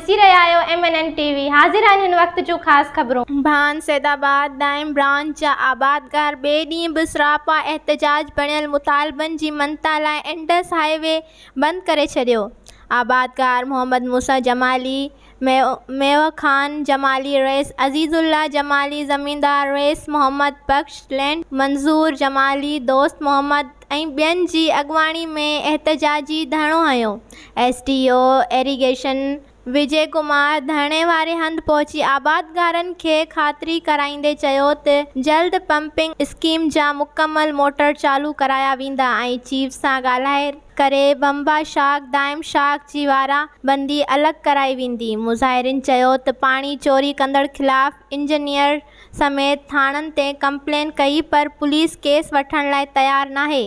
ॾिसी रहिया आहियो MNN TV। हाज़िर आहिनि हिन वक़्त जूं ख़ासि ख़बरूं। भान सैदाबाद दाइम ब्रांच जा आबादगार ॿिए ॾींहुं बि सरापा एहतजाज बणियल मुतालबनि जी मन्नता लाइ इंडस हाईवे बंदि करे छॾियो। आबादगार मोहम्मद मूसा जमाली, मेवा खान जमाली, रईस अज़ीज़ुल्लाह जमाली, ज़मींदार रईस मोहम्मद बख्श, लैंड मंज़ूर जमाली, दोस्त मोहम्मद ऐं ॿियनि जी अॻुवाणी में एहतजाजी धरणो हंयो। SDO इरिगेशन विजय कुमार धरणे वारे हंधि पहुची आबादगारनि खे ख़ातिरी कराईंदे चयो त जल्द पंपिंग स्कीम जा मुकमल मोटर चालू कराया वेंदा ऐं चीफ सां ॻाल्हाए करे बम्बा शाख दाइम शाख जी वाराबंदी अलॻि कराई वेंदी। मुज़ाहिरीन चयो त पाणी चोरी कंदड़ ख़िलाफ़ इंजीनियर समेत थाणनि ते कंप्लेन कई पर पुलिस केस वठण लाइ तयारु नाहे।